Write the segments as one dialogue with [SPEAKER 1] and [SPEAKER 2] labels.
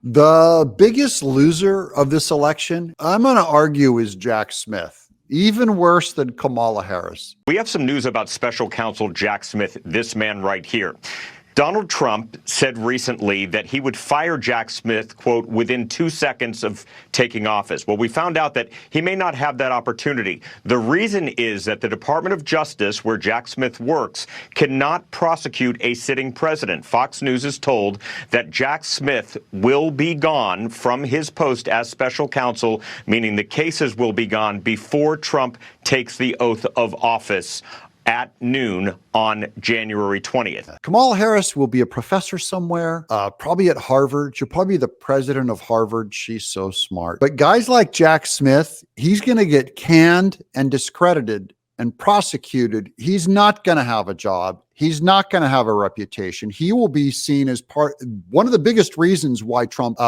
[SPEAKER 1] The biggest loser of this election, I'm going to argue, is Jack Smith. Even worse than Kamala Harris.
[SPEAKER 2] We have some news about special counsel Jack Smith, this man right here. Donald Trump said recently that he would fire Jack Smith, quote, within 2 seconds of taking office. Well, we found out that he may not have that opportunity. The reason is that the Department of Justice, where Jack Smith works, cannot prosecute a sitting president. Fox News is told that Jack Smith will be gone from his post as special counsel, meaning the cases will be gone before Trump takes the oath of office at noon on January 20th.
[SPEAKER 1] Kamala Harris will be a professor somewhere, probably at Harvard. She'll probably be the president of Harvard. She's so smart. But guys like Jack Smith, he's going to get canned and discredited and prosecuted. He's not going to have a job. He's not going to have a reputation. He will be seen as one of the biggest reasons why Trump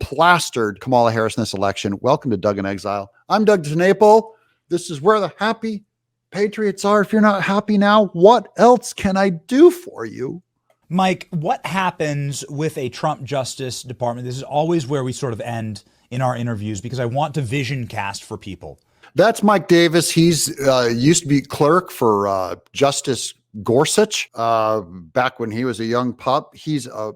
[SPEAKER 1] plastered Kamala Harris in this election. Welcome to Doug in Exile. I'm Doug DeNapoli. This is where the happy patriots are. If you're not happy now, what else can I do for you?
[SPEAKER 3] Mike, what happens with a Trump Justice Department? This is always where we sort of end in our interviews because I want to vision cast for people.
[SPEAKER 1] That's Mike Davis. He's used to be clerk for Justice Gorsuch back when he was a young pup. He's a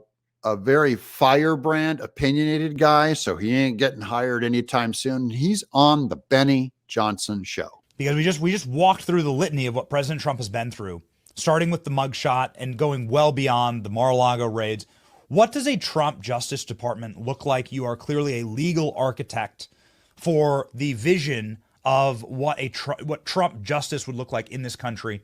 [SPEAKER 1] very firebrand, opinionated guy, so he ain't getting hired anytime soon. He's on the Benny Johnson Show.
[SPEAKER 3] Because we just walked through the litany of what President Trump has been through, starting with the mugshot and going well beyond the Mar-a-Lago raids. What does a Trump Justice Department look like? You are clearly a legal architect for the vision of what Trump justice would look like in this country.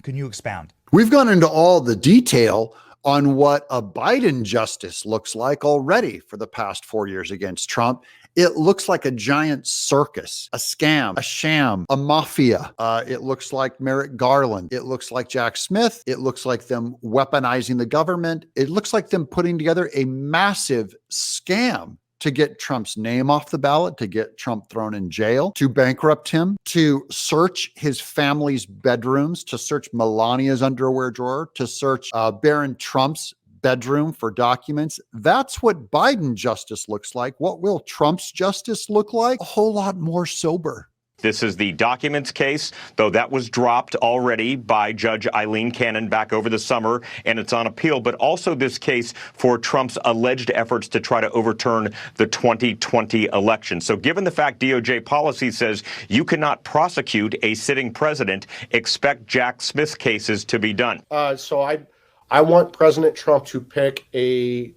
[SPEAKER 3] Can you expound?
[SPEAKER 1] We've gone into all the detail on what a Biden justice looks like already for the past 4 years against Trump. It looks like a giant circus, a scam, a sham, a mafia. It looks like Merrick Garland. It looks like Jack Smith. It looks like them weaponizing the government. It looks like them putting together a massive scam to get Trump's name off the ballot, to get Trump thrown in jail, to bankrupt him, to search his family's bedrooms, to search Melania's underwear drawer, to search Barron Trump's bedroom for documents. That's what Biden justice looks like. What will Trump's justice look like? A whole lot more sober.
[SPEAKER 2] This is the documents case, though that was dropped already by Judge Eileen Cannon back over the summer, and it's on appeal. But also this case for Trump's alleged efforts to try to overturn the 2020 election. So given the fact DOJ policy says you cannot prosecute a sitting president, expect Jack Smith cases to be done.
[SPEAKER 4] So I want President Trump to pick an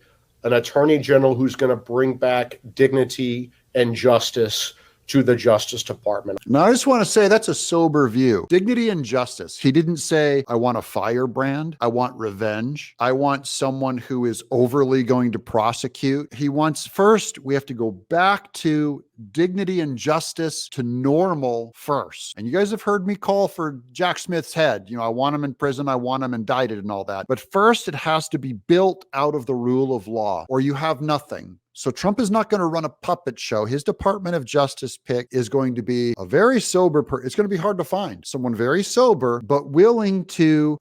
[SPEAKER 4] attorney general who's going to bring back dignity and justice to the Justice Department.
[SPEAKER 1] Now, I just want to say that's a sober view. Dignity and justice. He didn't say, I want a firebrand. I want revenge. I want someone who is overly going to prosecute. He wants, first, we have to go back to dignity and justice to normal first. And you guys have heard me call for Jack Smith's head. You know, I want him in prison. I want him indicted and all that. But first, it has to be built out of the rule of law, or you have nothing. So Trump is not going to run a puppet show. His Department of Justice pick is going to be a very sober it's going to be hard to find someone very sober, but willing to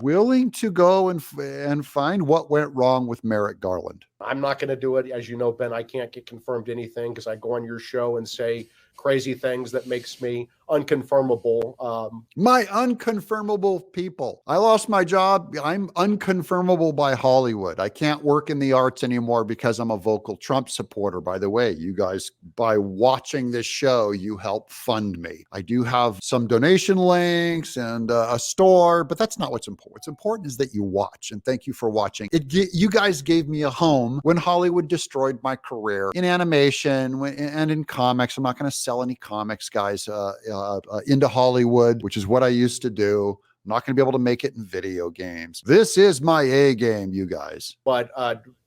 [SPEAKER 1] go and find what went wrong with Merrick Garland.
[SPEAKER 4] I'm not going to do it. As you know, Ben, I can't get confirmed anything because I go on your show and say crazy things that makes me unconfirmable.
[SPEAKER 1] My unconfirmable people. I lost my job. I'm unconfirmable by Hollywood. I can't work in the arts anymore because I'm a vocal Trump supporter. By the way, you guys, by watching this show, you help fund me. I do have some donation links and a store, but that's not what's important. What's important is that you watch, and thank you for watching. You guys gave me a home when Hollywood destroyed my career in animation and in comics. I'm not going to sell any comics, guys, into Hollywood, which is what I used to do. I'm not going to be able to make it in video games. This is my A game, you guys.
[SPEAKER 4] But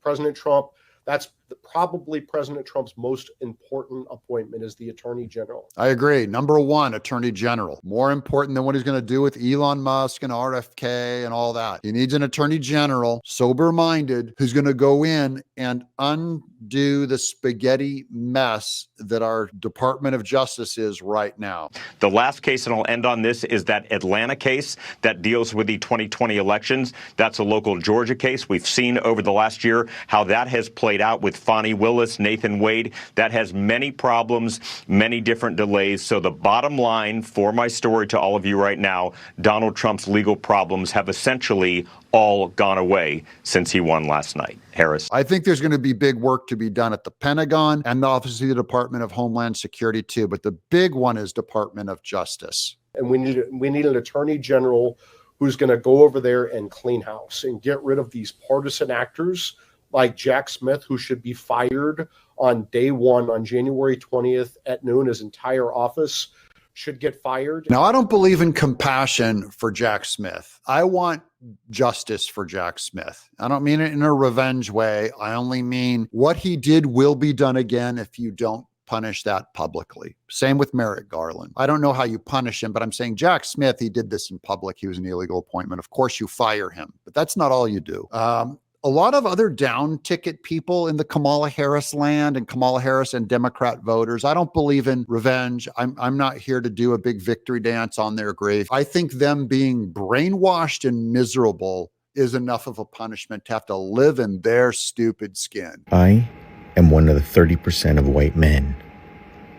[SPEAKER 4] President Trump, that's probably President Trump's most important appointment is the Attorney General.
[SPEAKER 1] I agree. Number one, Attorney General. More important than what he's going to do with Elon Musk and RFK and all that. He needs an Attorney General, sober-minded, who's going to go in and undo the spaghetti mess that our Department of Justice is right now.
[SPEAKER 2] The last case, and I'll end on this, is that Atlanta case that deals with the 2020 elections. That's a local Georgia case. We've seen over the last year how that has played out with with Fonnie Willis, Nathan Wade. That has many problems, many different delays. So the bottom line for my story to all of you right now, Donald Trump's legal problems have essentially all gone away since he won last night. Harris.
[SPEAKER 1] I think there's going to be big work to be done at the Pentagon and obviously the Department of Homeland Security too, but the big one is Department of Justice.
[SPEAKER 4] And we need an attorney general who's going to go over there and clean house and get rid of these partisan actors like Jack Smith, who should be fired on day one, on January 20th at noon. His entire office should get fired.
[SPEAKER 1] Now, I don't believe in compassion for Jack Smith. I want justice for Jack Smith. I don't mean it in a revenge way. I only mean what he did will be done again if you don't punish that publicly. Same with Merrick Garland. I don't know how you punish him, but I'm saying Jack Smith, he did this in public. He was an illegal appointment. Of course, you fire him, but that's not all you do. A lot of other down ticket people in the Kamala Harris land and Kamala Harris and Democrat voters, I don't believe in revenge. I'm not here to do a big victory dance on their grave. I think them being brainwashed and miserable is enough of a punishment to have to live in their stupid skin.
[SPEAKER 5] I am one of the 30% of white men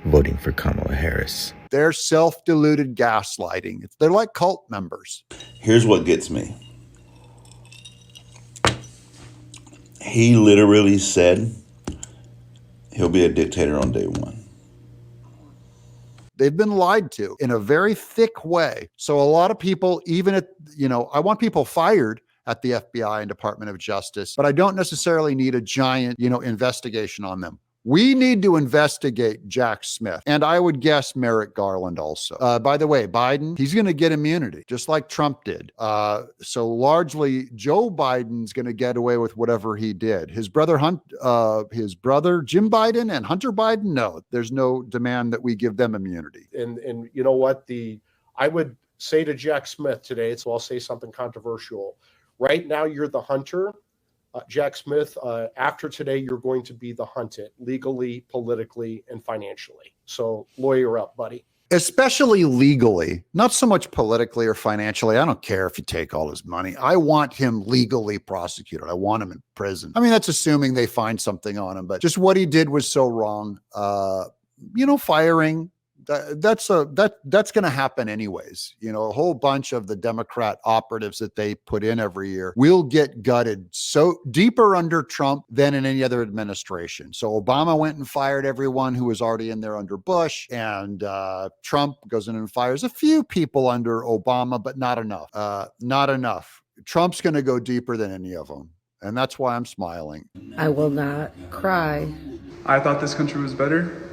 [SPEAKER 5] voting for Kamala Harris.
[SPEAKER 1] They're self-deluded gaslighting. They're like cult members.
[SPEAKER 6] Here's what gets me. He literally said he'll be a dictator on day one.
[SPEAKER 1] They've been lied to in a very thick way. So a lot of people, even at, I want people fired at the FBI and Department of Justice, but I don't necessarily need a giant, investigation on them. We need to investigate Jack Smith, and I would guess Merrick Garland also. By the way, Biden, he's going to get immunity, just like Trump did. So largely, Joe Biden's going to get away with whatever he did. His brother Jim Biden and Hunter Biden, no, there's no demand that we give them immunity.
[SPEAKER 4] And you know what? I would say to Jack Smith today, so I'll say something controversial. Right now, you're the hunter. Jack Smith, after today, you're going to be the hunted legally, politically, and financially. So lawyer up, buddy.
[SPEAKER 1] Especially legally, not so much politically or financially. I don't care if you take all his money. I want him legally prosecuted. I want him in prison. I mean, that's assuming they find something on him, but just what he did was so wrong. Firing. That's going to happen anyways. A whole bunch of the Democrat operatives that they put in every year will get gutted so deeper under Trump than in any other administration. So Obama went and fired everyone who was already in there under Bush, and Trump goes in and fires a few people under Obama, but not enough. Not enough. Trump's going to go deeper than any of them. And that's why I'm smiling.
[SPEAKER 7] I will not cry.
[SPEAKER 8] I thought this country was better.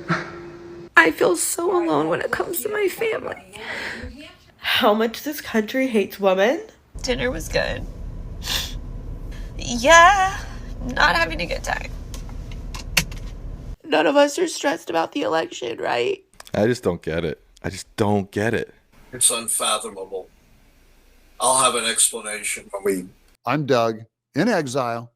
[SPEAKER 7] I feel so alone when it comes to my family. How much this country hates women.
[SPEAKER 9] Dinner was good. Yeah, not having a good time.
[SPEAKER 7] None of us are stressed about the election, right?
[SPEAKER 10] I just don't get it.
[SPEAKER 11] It's unfathomable. I'll have an explanation when we...
[SPEAKER 1] I'm Doug, in exile.